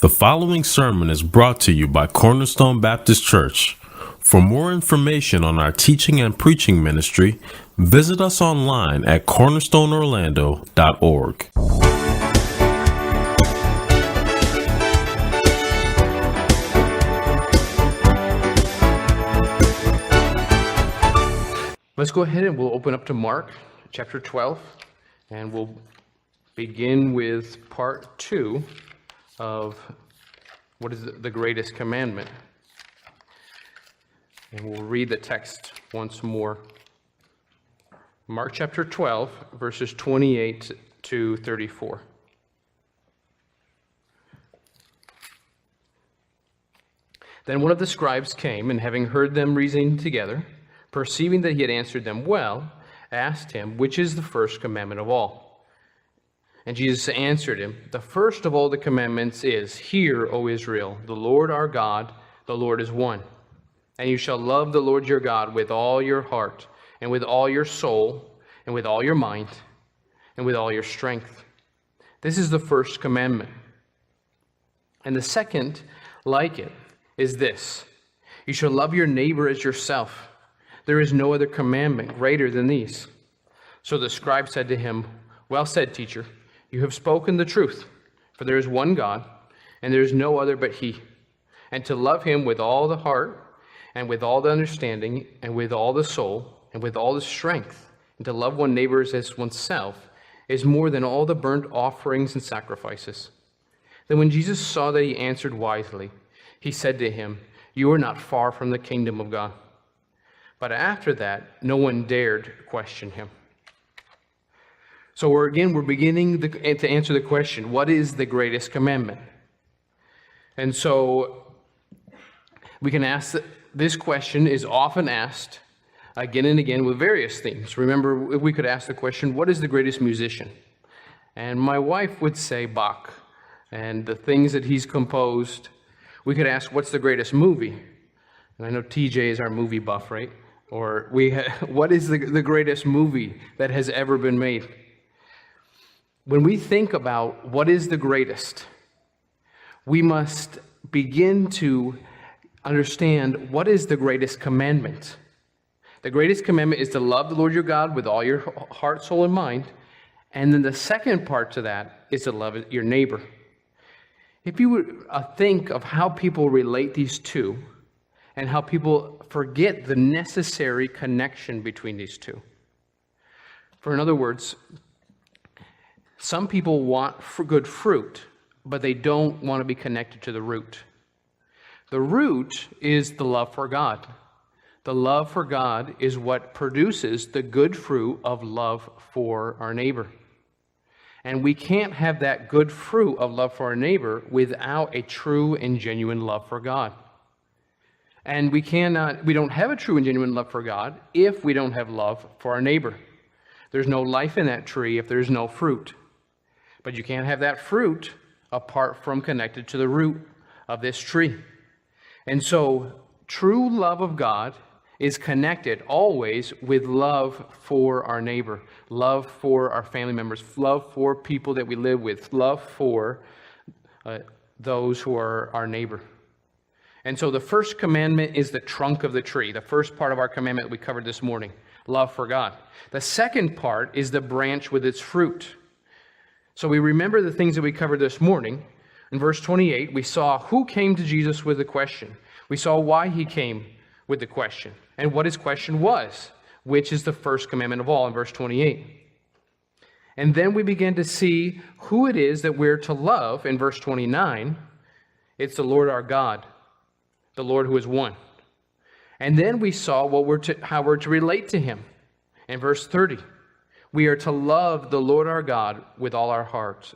The following sermon is brought to you by Cornerstone Baptist Church. For more information on our teaching and preaching ministry, visit us online at cornerstoneorlando.org. Let's go ahead and we'll open up to Mark chapter 12, and we'll begin with part 2 of what is the greatest commandment. And we'll read the text once more. Mark chapter 12, verses 28 to 34. Then one of the scribes came, and having heard them reasoning together, perceiving that he had answered them well, asked him, which is the first commandment of all? And Jesus answered him, the first of all the commandments is, Hear, O Israel, the Lord our God, the Lord is one. And you shall love the Lord your God with all your heart, and with all your soul, and with all your mind, and with all your strength. This is the first commandment. And the second, like it, is this: You shall love your neighbor as yourself. There is no other commandment greater than these. So the scribe said to him, Well said, teacher. You have spoken the truth, for there is one God, and there is no other but He. And to love Him with all the heart, and with all the understanding, and with all the soul, and with all the strength, and to love one neighbor as oneself, is more than all the burnt offerings and sacrifices. Then when Jesus saw that he answered wisely, he said to him, You are not far from the kingdom of God. But after that, no one dared question him. So we're beginning to answer the question, what is the greatest commandment? And so we can ask, this question is often asked again and again with various themes. Remember, we could ask the question, what is the greatest musician? And my wife would say Bach and the things that he's composed. We could ask, what's the greatest movie? And I know TJ is our movie buff, right? Or what is the greatest movie that has ever been made? When we think about what is the greatest, we must begin to understand what is the greatest commandment. The greatest commandment is to love the Lord your God with all your heart, soul, and mind. And then the second part to that is to love your neighbor. If you would think of how people relate these two, and how people forget the necessary connection between these two. In other words, some people want good fruit, but they don't want to be connected to the root. The root is the love for God. The love for God is what produces the good fruit of love for our neighbor. And we can't have that good fruit of love for our neighbor without a true and genuine love for God. And we don't have a true and genuine love for God if we don't have love for our neighbor. There's no life in that tree if there's no fruit. But you can't have that fruit apart from connected to the root of this tree. And so true love of God is connected always with love for our neighbor, love for our family members, love for people that we live with, love for those who are our neighbor. And so the first commandment is the trunk of the tree, the first part of our commandment we covered this morning, love for God. The second part is the branch with its fruit. So we remember the things that we covered this morning. In verse 28, we saw who came to Jesus with the question. We saw why he came with the question and what his question was, which is the first commandment of all in verse 28. And then we began to see who it is that we're to love in verse 29. It's the Lord our God, the Lord who is one. And then we saw how we're to relate to him in verse 30. We are to love the Lord our God with all our heart,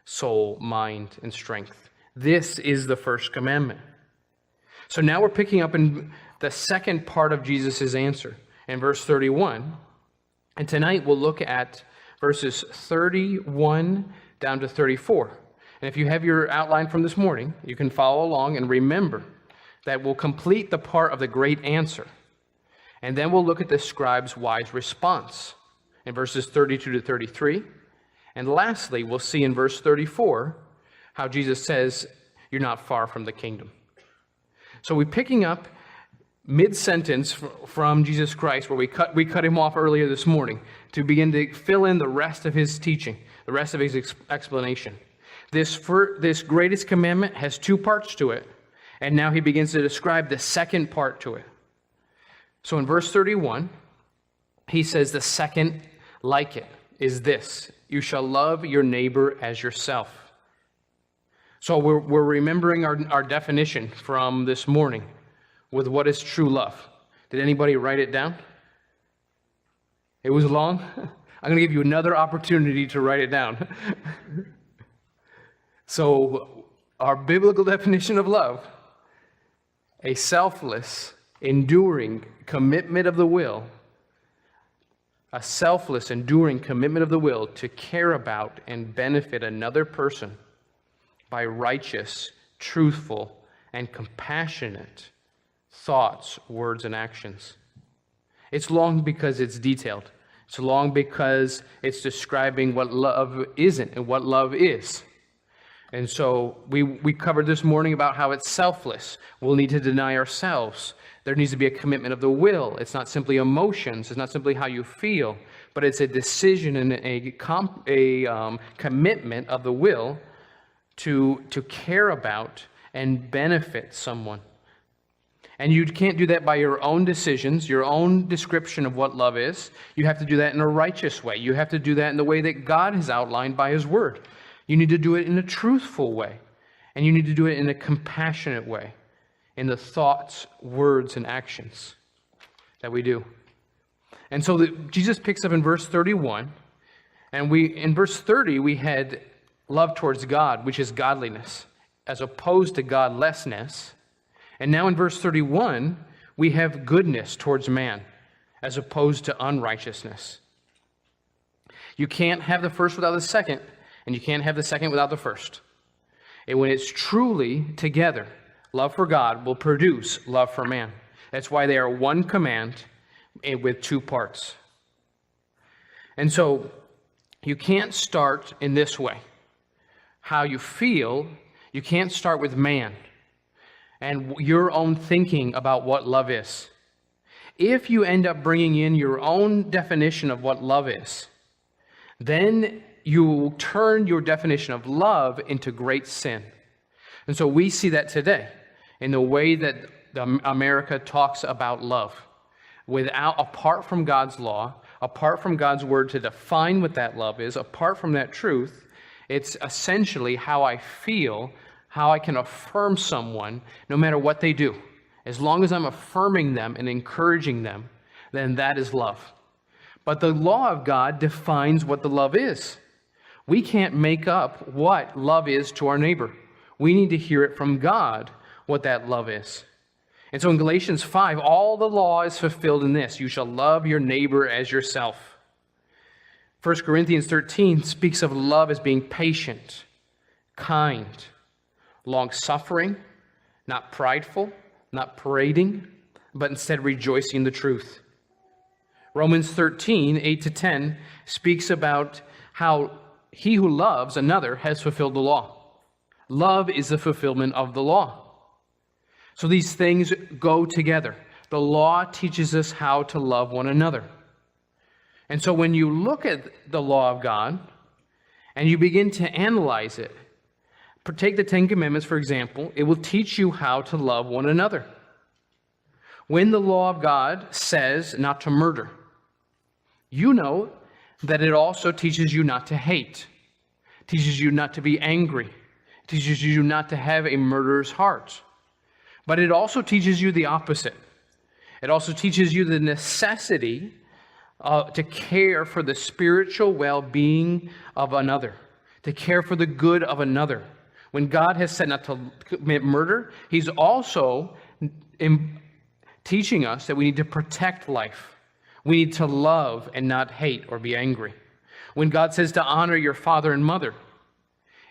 soul, mind, and strength. This is the first commandment. So now we're picking up in the second part of Jesus' answer in verse 31. And tonight we'll look at verses 31 down to 34. And if you have your outline from this morning, you can follow along and remember that we'll complete the part of the great answer. And then we'll look at the scribe's wise response in verses 32 to 33. And lastly, we'll see in verse 34 how Jesus says, you're not far from the kingdom. So we're picking up mid-sentence from Jesus Christ, where we cut him off earlier this morning, to begin to fill in the rest of his teaching, the rest of his explanation. This greatest commandment has two parts to it, and now he begins to describe the second part to it. So in verse 31, he says the second like it is this: you shall love your neighbor as yourself. So we're remembering our definition from this morning with what is true love. Did anybody write it down? It was long. I'm going to give you another opportunity to write it down. So our biblical definition of love: a selfless, enduring commitment of the will. A selfless, enduring commitment of the will to care about and benefit another person by righteous, truthful, and compassionate thoughts, words, and actions. It's long because it's detailed. It's long because it's describing what love isn't and what love is. And so we covered this morning about how it's selfless. We'll need to deny ourselves. There needs to be a commitment of the will. It's not simply emotions. It's not simply how you feel, but it's a decision and a commitment of the will to care about and benefit someone. And you can't do that by your own decisions, your own description of what love is. You have to do that in a righteous way. You have to do that in the way that God has outlined by his word. You need to do it in a truthful way. And you need to do it in a compassionate way, in the thoughts, words, and actions that we do. And so Jesus picks up in verse 31, and in verse 30 we had love towards God, which is godliness, as opposed to godlessness. And now in verse 31, we have goodness towards man, as opposed to unrighteousness. You can't have the first without the second, and you can't have the second without the first. And when it's truly together, love for God will produce love for man. That's why they are one command with two parts. And so you can't start in this way. How you feel, you can't start with man and your own thinking about what love is. If you end up bringing in your own definition of what love is, then you will turn your definition of love into great sin. And so we see that today in the way that America talks about love. Apart from God's law, apart from God's word to define what that love is, apart from that truth, it's essentially how I feel, how I can affirm someone no matter what they do. As long as I'm affirming them and encouraging them, then that is love. But the law of God defines what the love is. We can't make up what love is to our neighbor. We need to hear it from God what that love is. And so in Galatians 5, all the law is fulfilled in this: you shall love your neighbor as yourself. 1 Corinthians 13 speaks of love as being patient, kind, long-suffering, not prideful, not parading, but instead rejoicing in the truth. Romans 13, 8-10 speaks about how he who loves another has fulfilled the law. Love is the fulfillment of the law. So these things go together. The law teaches us how to love one another. And so when you look at the law of God and you begin to analyze it, take the Ten Commandments, for example, it will teach you how to love one another. When the law of God says not to murder, you know that it also teaches you not to hate, teaches you not to be angry, teaches you not to have a murderer's heart. But it also teaches you the opposite. It also teaches you the necessity to care for the spiritual well-being of another, to care for the good of another. When God has said not to commit murder, he's also teaching us that we need to protect life. We need to love and not hate or be angry. When God says to honor your father and mother,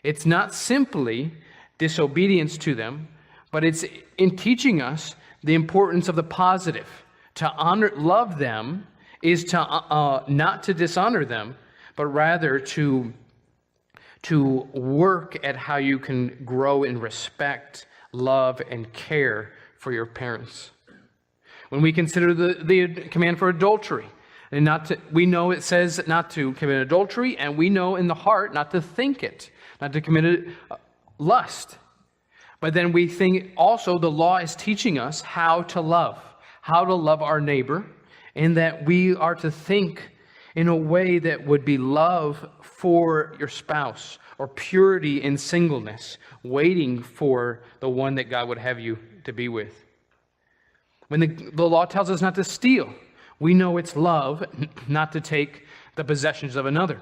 it's not simply disobedience to them, but it's in teaching us the importance of the positive. To love them is to not to dishonor them, but rather to to work at how you can grow in respect, love, and care for your parents. When we consider the command for adultery, and we know it says not to commit adultery, and we know in the heart not to think it, not to commit lust. But then we think also the law is teaching us how to love our neighbor, and that we are to think in a way that would be love for your spouse, or purity in singleness, waiting for the one that God would have you to be with. When the law tells us not to steal, we know it's love not to take the possessions of another.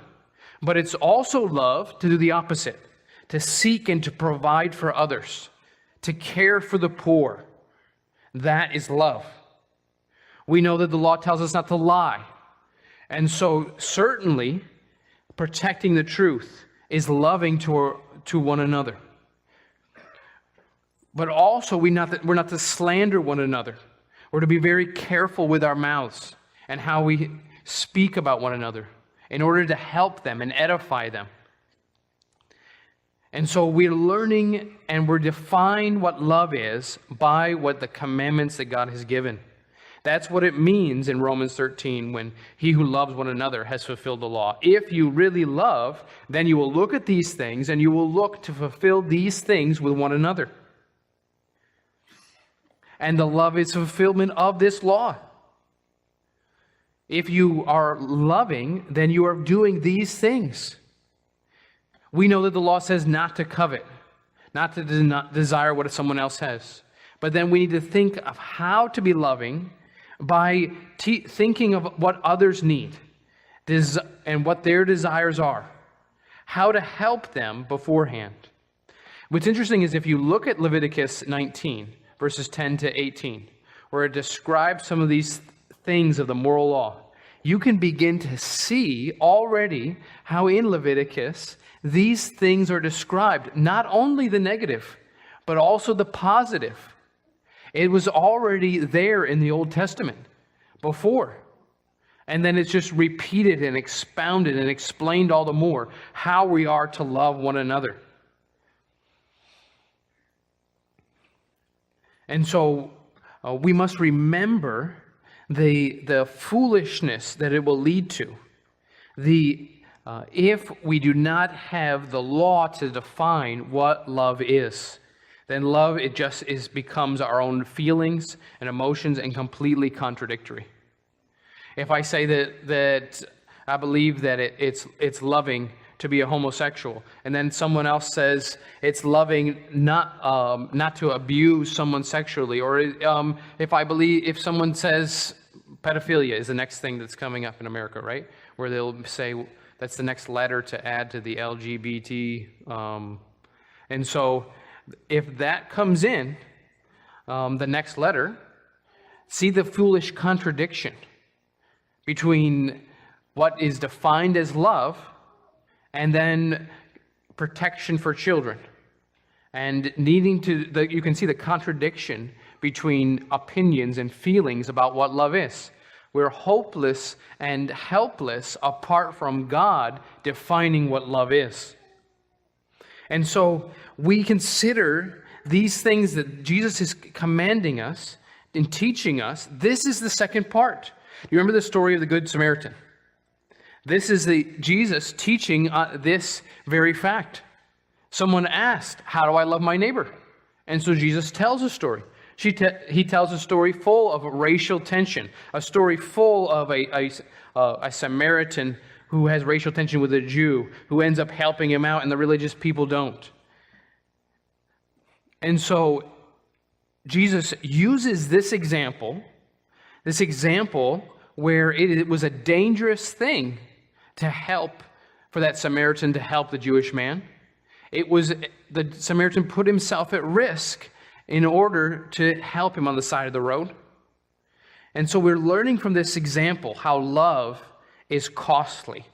But it's also love to do the opposite, to seek and to provide for others, to care for the poor. That is love. We know that the law tells us not to lie. And so certainly protecting the truth is loving to one another. But also we're not to slander one another. We're to be very careful with our mouths and how we speak about one another in order to help them and edify them. And so we're learning and we're defined what love is by what the commandments that God has given. That's what it means in Romans 13 when he who loves one another has fulfilled the law. If you really love, then you will look at these things and you will look to fulfill these things with one another. And the love is fulfillment of this law. If you are loving, then you are doing these things. We know that the law says not to covet, not to desire what someone else has. But then we need to think of how to be loving by thinking of what others need and what their desires are, how to help them beforehand. What's interesting is if you look at Leviticus 19, verses 10 to 18, where it describes some of these things of the moral law, you can begin to see already how in Leviticus these things are described, not only the negative, but also the positive. It was already there in the Old Testament before. And then it's just repeated and expounded and explained all the more how we are to love one another. And so we must remember the foolishness that it will lead to. If we do not have the law to define what love is, then love, becomes our own feelings and emotions and completely contradictory. If I say that I believe that it's loving to be a homosexual, and then someone else says it's loving not to abuse someone sexually, or if someone says pedophilia is the next thing that's coming up in America, right? Where they'll say that's the next letter to add to the LGBT, and so if that comes in, the next letter, see the foolish contradiction between what is defined as love and then protection for children. And you can see the contradiction between opinions and feelings about what love is. We're hopeless and helpless apart from God defining what love is. And so we consider these things that Jesus is commanding us and teaching us. This is the second part. You remember the story of the Good Samaritan? This is Jesus teaching this very fact. Someone asked, how do I love my neighbor? And so Jesus tells a story. He tells a story full of racial tension, a story full of a Samaritan who has racial tension with a Jew, who ends up helping him out, and the religious people don't. And so Jesus uses this example where it was a dangerous thing for that Samaritan to help the Jewish man. The Samaritan put himself at risk in order to help him on the side of the road. And so we're learning from this example how love is costly.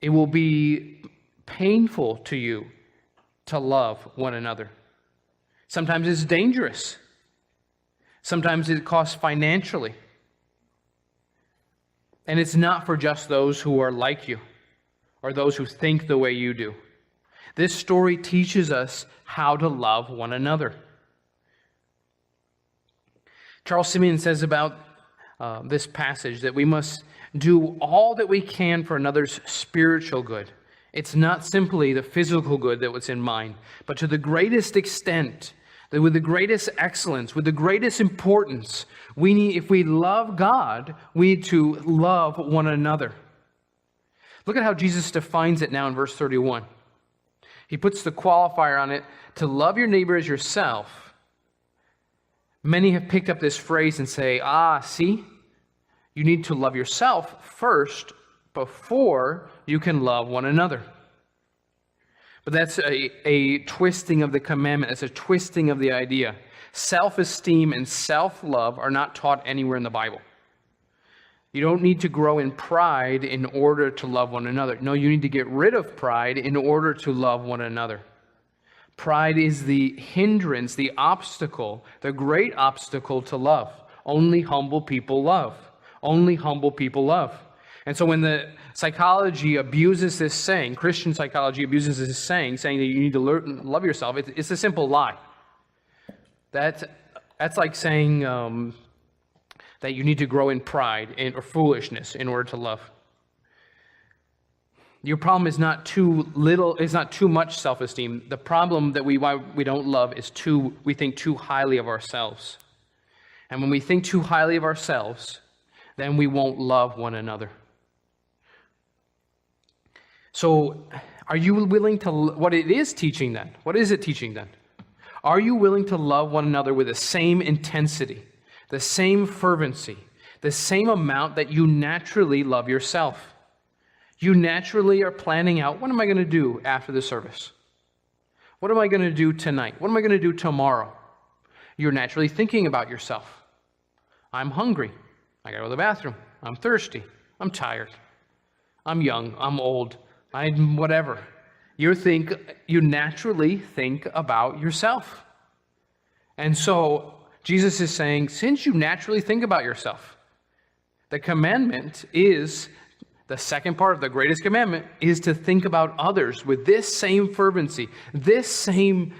It will be painful to you to love one another. Sometimes it's dangerous. Sometimes it costs financially. And it's not for just those who are like you or those who think the way you do. This story teaches us how to love one another. Charles Simeon says about this passage that we must do all that we can for another's spiritual good. It's not simply the physical good that was in mind, but to the greatest extent, that with the greatest excellence, with the greatest importance, if we love God, we need to love one another. Look at how Jesus defines it now in verse 31. He puts the qualifier on it, to love your neighbor as yourself. Many have picked up this phrase and say, see, you need to love yourself first before you can love one another. But that's a twisting of the commandment. It's a twisting of the idea. Self-esteem and self-love are not taught anywhere in the Bible. You don't need to grow in pride in order to love one another. No, you need to get rid of pride in order to love one another. Pride is the hindrance, the obstacle, the great obstacle to love. Only humble people love. Only humble people love. And so when the psychology abuses this saying, Christian psychology abuses this saying that you need to love yourself, it's a simple lie. That's like saying that you need to grow in pride or foolishness in order to love. Your problem is not too little, it's not too much self-esteem. The problem that why we don't love is we think too highly of ourselves. And when we think too highly of ourselves, then we won't love one another. So, are you willing to, what it is teaching then? What is it teaching then? Are you willing to love one another with the same intensity, the same fervency, the same amount that you naturally love yourself? You naturally are planning out, what am I going to do after the service? What am I going to do tonight? What am I going to do tomorrow? You're naturally thinking about yourself. I'm hungry. I got to go to the bathroom. I'm thirsty. I'm tired. I'm young. I'm old. I'm whatever. You naturally think about yourself. And so Jesus is saying, since you naturally think about yourself, the commandment is, the second part of the greatest commandment is to think about others with this same fervency, this same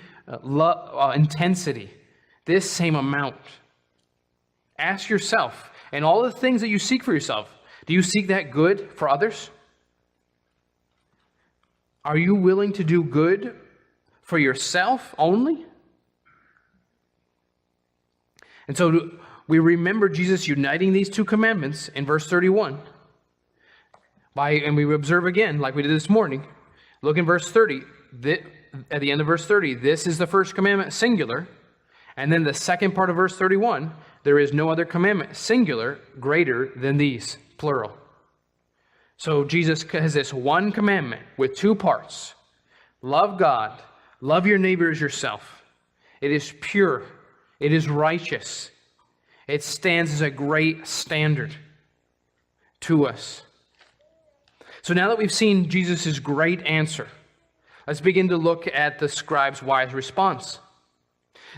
intensity, this same amount. Ask yourself, and all the things that you seek for yourself, do you seek that good for others? Are you willing to do good for yourself only? And so we remember Jesus uniting these two commandments in verse 31. And we observe again, like we did this morning, look in verse 30. At the end of verse 30, this is the first commandment, singular. And then the second part of verse 31, there is no other commandment, singular, greater than these, plural. So Jesus has this one commandment with two parts. Love God, love your neighbor as yourself. It is pure, it is righteous. It stands as a great standard to us. So now that we've seen Jesus' great answer, let's begin to look at the scribe's wise response.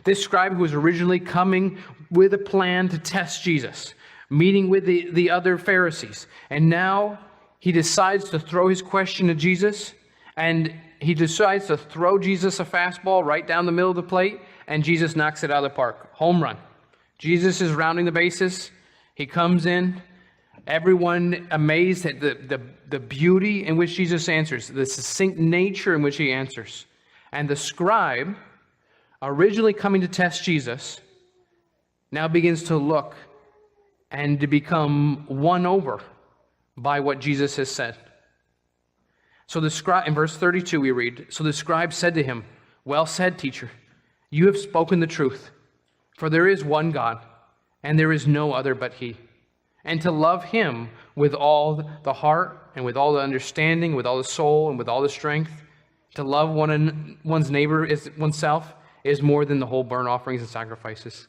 This scribe who was originally coming with a plan to test Jesus, meeting with the other Pharisees, and now he decides to throw his question to Jesus, and he decides to throw Jesus a fastball right down the middle of the plate, and Jesus knocks it out of the park. Home run. Jesus is rounding the bases. He comes in. Everyone amazed at the beauty in which Jesus answers, the succinct nature in which he answers. And the scribe, originally coming to test Jesus, now begins to look and to become won over by what Jesus has said. So the scribe, in verse 32 we read, so the scribe said to him, well said, teacher, you have spoken the truth, for there is one God, and there is no other but he. And to love him with all the heart, and with all the understanding, with all the soul, and with all the strength, to love one's neighbor as oneself, is more than the whole burnt offerings and sacrifices.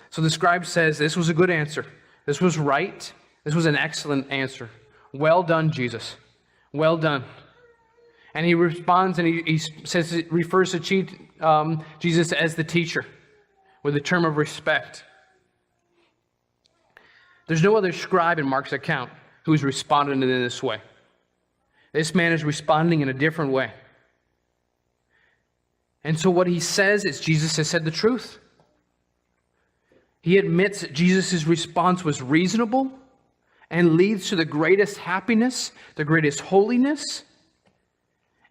So the scribe says, this was a good answer. This was right. This was an excellent answer. Well done, Jesus. Well done. And he responds and he says, refers to Jesus as the teacher with a term of respect. There's no other scribe in Mark's account who's responded in this way. This man is responding in a different way. And so what he says is Jesus has said the truth. He admits that Jesus' response was reasonable and leads to the greatest happiness, the greatest holiness,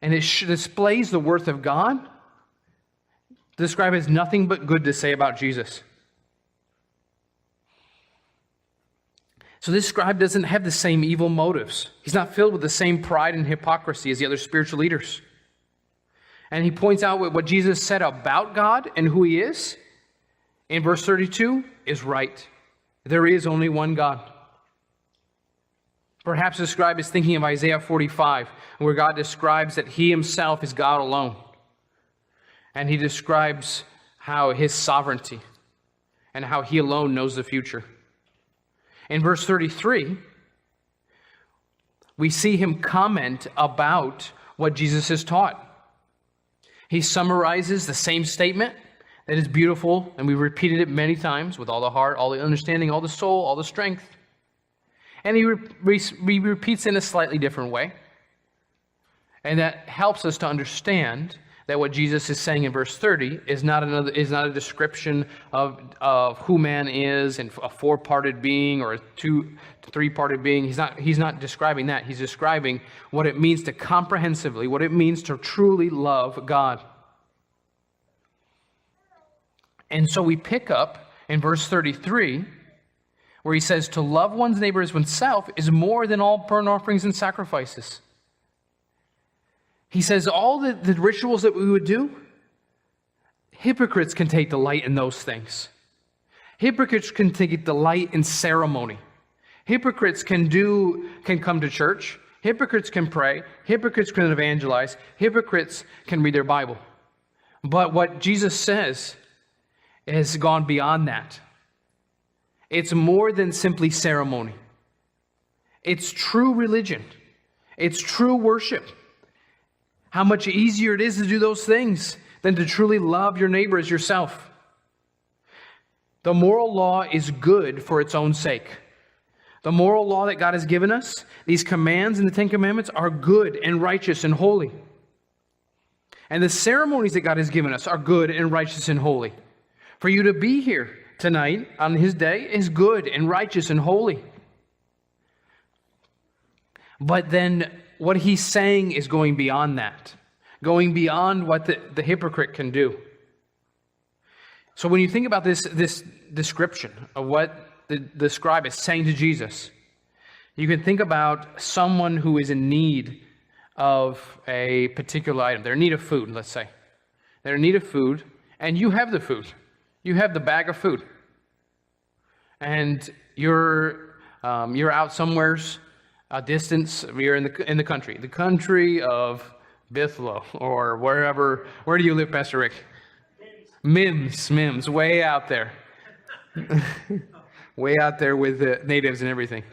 and it displays the worth of God. The scribe has nothing but good to say about Jesus. So this scribe doesn't have the same evil motives. He's not filled with the same pride and hypocrisy as the other spiritual leaders. And he points out what Jesus said about God and who he is in verse 32 is right. There is only one God. Perhaps the scribe is thinking of Isaiah 45, where God describes that he himself is God alone. And he describes how his sovereignty and how he alone knows the future. In verse 33, we see him comment about what Jesus has taught. He summarizes the same statement that is beautiful, and we've repeated it many times, with all the heart, all the understanding, all the soul, all the strength. And he repeats in a slightly different way. And that helps us to understand that what Jesus is saying in verse 30 is not a description of who man is and a four-parted being or a three-parted being. He's not describing that. He's describing what it means to comprehensively, what it means to truly love God. And so we pick up in verse 33 where he says, to love one's neighbor as oneself is more than all burnt offerings and sacrifices. He says all the rituals that we would do, hypocrites can take delight in those things. Hypocrites can take delight in ceremony. Hypocrites can come to church. Hypocrites can pray. Hypocrites can evangelize. Hypocrites can read their Bible. But what Jesus says has gone beyond that. It's more than simply ceremony. It's true religion. It's true worship. How much easier it is to do those things than to truly love your neighbor as yourself. The moral law is good for its own sake. The moral law that God has given us, these commands in the Ten Commandments, are good and righteous and holy. And the ceremonies that God has given us are good and righteous and holy. For you to be here tonight on His day is good and righteous and holy. But then what He's saying is going beyond that, going beyond what the hypocrite can do. So when you think about this description of what the scribe is saying to Jesus, you can think about someone who is in need of a particular item. They're in need of food, let's say. They're in need of food, and you have the food. You have the bag of food. And you're out somewheres, a distance. You're in the country of Bithlo or wherever. Where do you live, Pastor Rick? Mims, way out there. Way out there with the natives and everything.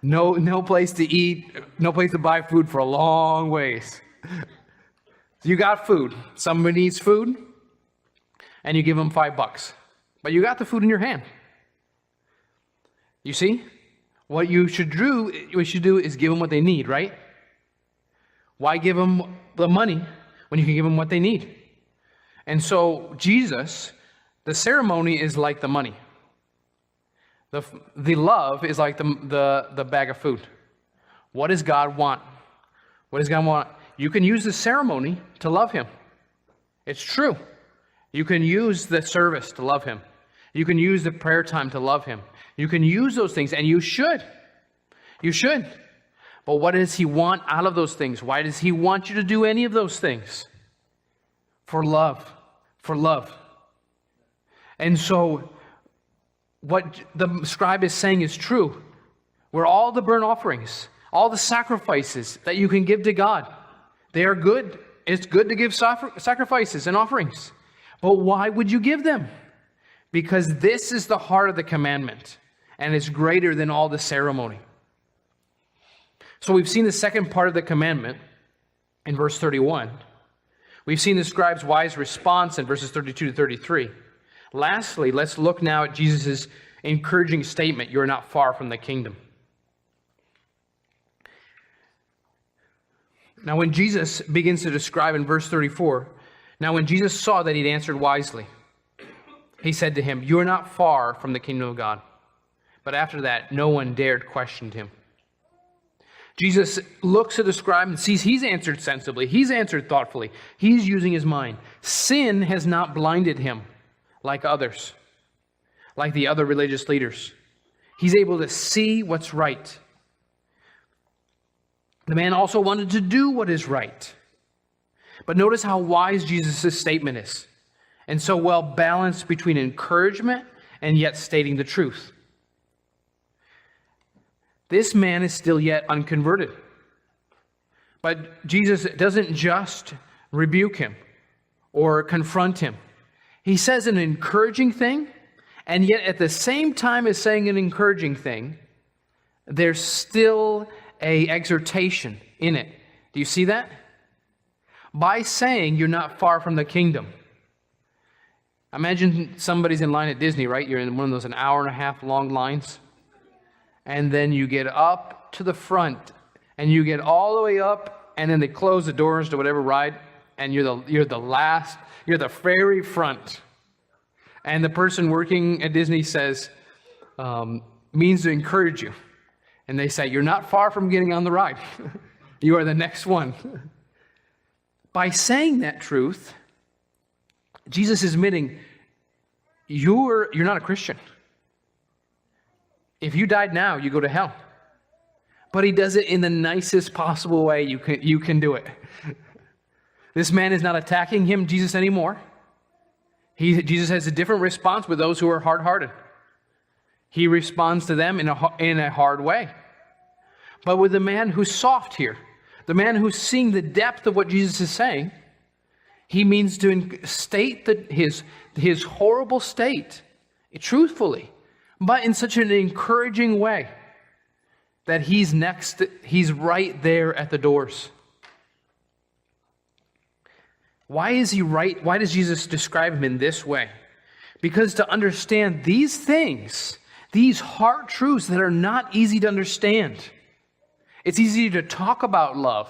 No place to eat, no place to buy food for a long ways. So you got food. Somebody needs food, and you give them $5. But you got the food in your hand. You see? What you should do is give them what they need, right? Why give them the money when you can give them what they need? And so Jesus, the ceremony is like the money. The love is like the bag of food. What does God want? What does God want? You can use the ceremony to love Him. It's true. You can use the service to love Him. You can use the prayer time to love Him. You can use those things, and you should. You should. But what does He want out of those things? Why does He want you to do any of those things? For love. For love. And so, what the scribe is saying is true. Where all the burnt offerings, all the sacrifices that you can give to God, they are good. It's good to give sacrifices and offerings. But why would you give them? Because this is the heart of the commandment, and it's greater than all the ceremony. So we've seen the second part of the commandment in verse 31. We've seen the scribe's wise response in verses 32 to 33. Lastly, let's look now at Jesus' encouraging statement, "You are not far from the kingdom." Now when Jesus begins to describe in verse 34, now when Jesus saw that he'd answered wisely, he said to him, "You are not far from the kingdom of God." But after that, no one dared question him. Jesus looks at the scribe and sees he's answered sensibly. He's answered thoughtfully. He's using his mind. Sin has not blinded him like others, like the other religious leaders. He's able to see what's right. The man also wanted to do what is right. But notice how wise Jesus' statement is, and so well balanced between encouragement and yet stating the truth. This man is still yet unconverted. But Jesus doesn't just rebuke him or confront him. He says an encouraging thing, and yet at the same time as saying an encouraging thing, there's still an exhortation in it. Do you see that? By saying you're not far from the kingdom. Imagine somebody's in line at Disney, right? You're in one of those an hour and a half long lines. And then you get up to the front, and you get all the way up, and then they close the doors to whatever ride, and you're the very front. And the person working at Disney says, means to encourage you. And they say, you're not far from getting on the ride. You are the next one. By saying that truth, Jesus is admitting, you're not a Christian. If you died now, you go to hell. But he does it in the nicest possible way you can do it. This man is not attacking Jesus anymore. Jesus has a different response with those who are hard-hearted. He responds to them in a hard way. But with the man who's soft here, the man who's seeing the depth of what Jesus is saying, he means to state his horrible state truthfully, but in such an encouraging way that he's right there at the doors. Why is he right? Why does Jesus describe him in this way? Because to understand these things, these hard truths that are not easy to understand. It's easy to talk about love.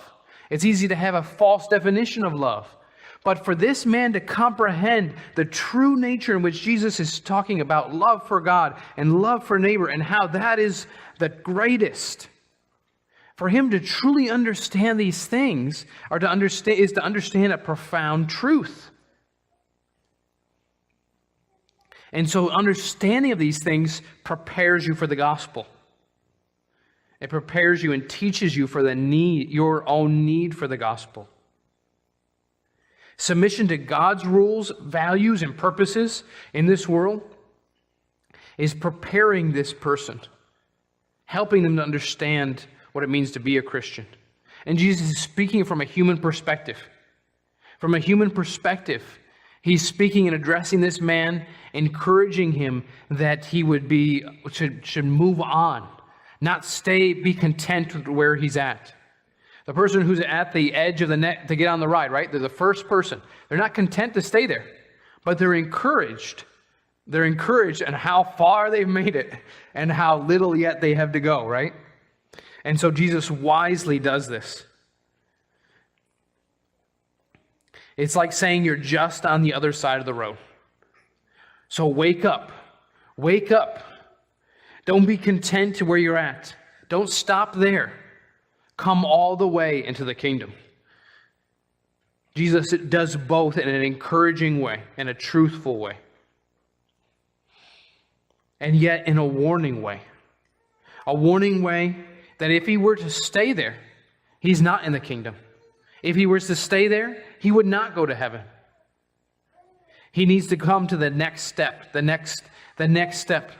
It's easy to have a false definition of love. But for this man to comprehend the true nature in which Jesus is talking about love for God and love for neighbor and how that is the greatest, for him to truly understand these things is to understand a profound truth. And so understanding of these things prepares you for the gospel. It prepares you and teaches you for your own need for the gospel. Submission to God's rules, values, and purposes in this world is preparing this person, helping them to understand what it means to be a Christian. And Jesus is speaking from a human perspective. From a human perspective, he's speaking and addressing this man, encouraging him that he should move on, not be content with where he's at. The person who's at the edge of the net to get on the ride, right? They're the first person. They're not content to stay there, but they're encouraged. They're encouraged in how far they've made it and how little yet they have to go, right? And so Jesus wisely does this. It's like saying you're just on the other side of the road. So wake up. Wake up. Don't be content to where you're at. Don't stop there. Come all the way into the kingdom. Jesus does both in an encouraging way and a truthful way. And yet in a warning way. A warning way that if he were to stay there, he's not in the kingdom. If he was to stay there, he would not go to heaven. He needs to come to the next step, the next step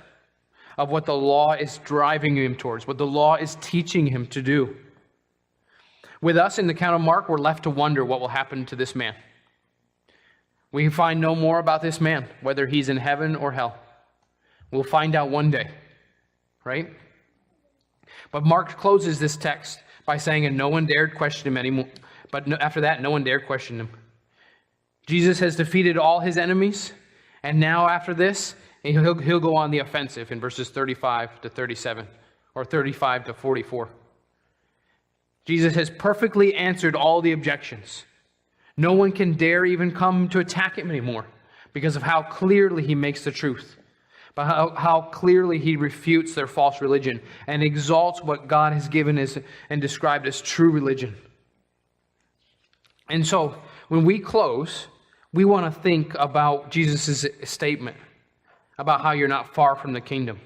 of what the law is driving him towards, what the law is teaching him to do. With us in the account of Mark, we're left to wonder what will happen to this man. We find no more about this man, whether he's in heaven or hell. We'll find out one day, right? But Mark closes this text by saying, and no one dared question him anymore. But after that, no one dared question him. Jesus has defeated all his enemies, and now after this, he'll go on the offensive in verses 35 to 37, or 35 to 44. Jesus has perfectly answered all the objections. No one can dare even come to attack him anymore because of how clearly he makes the truth, but how clearly he refutes their false religion and exalts what God has given as and described as true religion. And so, when we close, we want to think about Jesus' statement about how you're not far from the kingdom.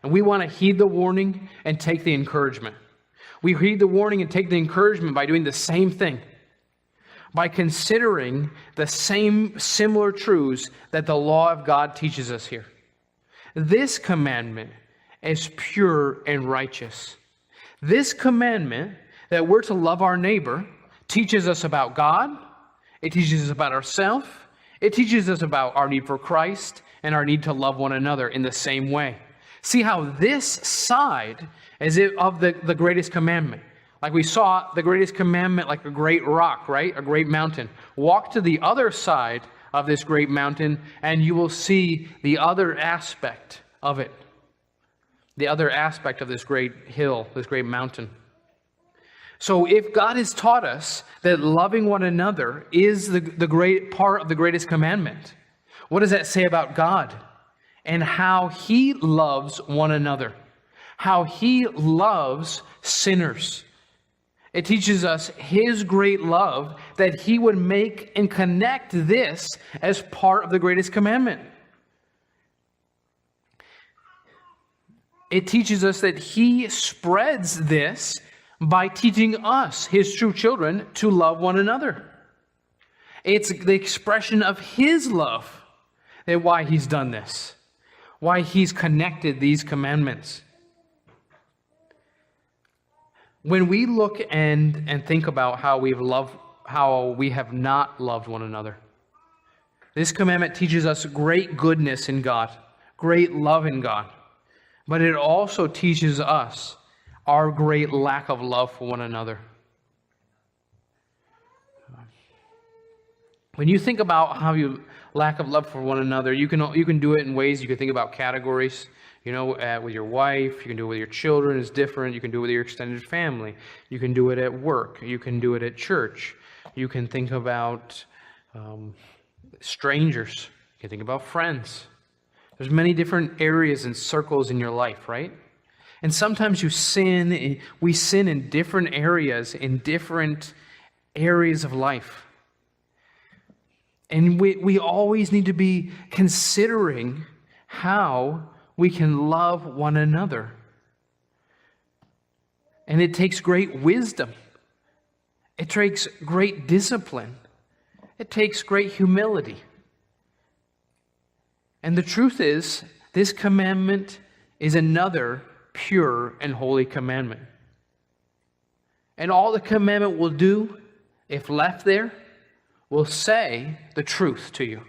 And we want to heed the warning and take the encouragement. We heed the warning and take the encouragement by doing the same thing, by considering the same similar truths that the law of God teaches us here. This commandment is pure and righteous. This commandment that we're to love our neighbor teaches us about God. It teaches us about ourselves. It teaches us about our need for Christ and our need to love one another in the same way. See how this side is of the greatest commandment. Like we saw the greatest commandment like a great rock, right? A great mountain. Walk to the other side of this great mountain and you will see the other aspect of it. The other aspect of this great hill, this great mountain. So if God has taught us that loving one another is the great part of the greatest commandment, what does that say about God and how He loves one another? How He loves sinners. It teaches us His great love that He would make and connect this as part of the greatest commandment. It teaches us that He spreads this by teaching us, His true children, to love one another. It's the expression of His love that why He's done this, why He's connected these commandments. When we look and think about how we have not loved one another, this commandment teaches us great goodness in God, great love in God, but it also teaches us our great lack of love for one another. When you think about how you lack of love for one another, you can do it in ways. You can think about categories. With your wife, you can do it with your children. It's different. You can do it with your extended family. You can do it at work. You can do it at church. You can think about strangers. You can think about friends. There's many different areas and circles in your life, right? And sometimes we sin in different areas of life. And we always need to be considering how we can love one another. And it takes great wisdom. It takes great discipline. It takes great humility. And the truth is, this commandment is another pure and holy commandment. And all the commandment will do, if left there, will say the truth to you.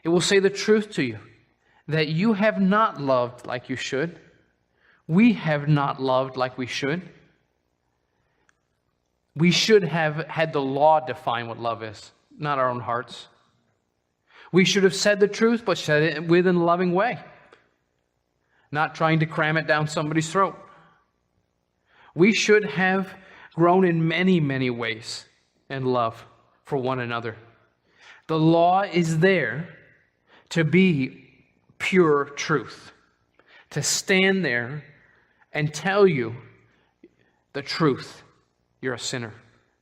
It will say the truth to you that you have not loved like you should. We have not loved like we should. We should have had the law define what love is, not our own hearts. We should have said the truth, but said it within a loving way, not trying to cram it down somebody's throat. We should have grown in many, many ways in love for one another. The law is there to be pure truth, to stand there and tell you the truth. You're a sinner.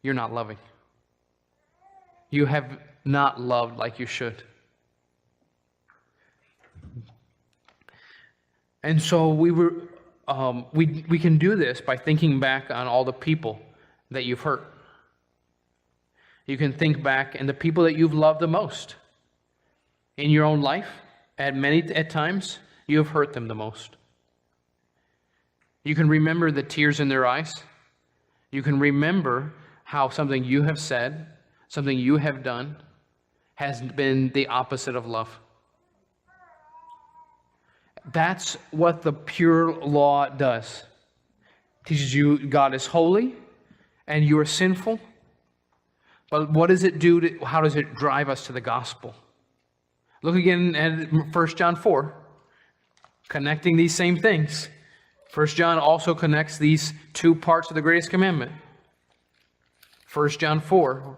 You're not loving. You have not loved like you should. And so we can do this by thinking back on all the people that you've hurt. You can think back on the people that you've loved the most in your own life. At times, you have hurt them the most. You can remember the tears in their eyes. You can remember how something you have said, something you have done, has been the opposite of love. That's what the pure law does. It teaches you God is holy and you are sinful. But what does it do? How does it drive us to the gospel? Look again at 1 John 4, connecting these same things. 1 John also connects these two parts of the greatest commandment. 1 John 4.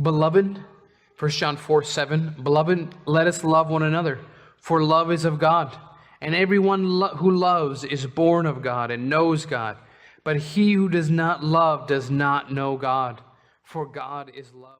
Beloved, 1 John 4:7, Beloved, let us love one another, for love is of God, and everyone who loves is born of God and knows God. But he who does not love does not know God, for God is love.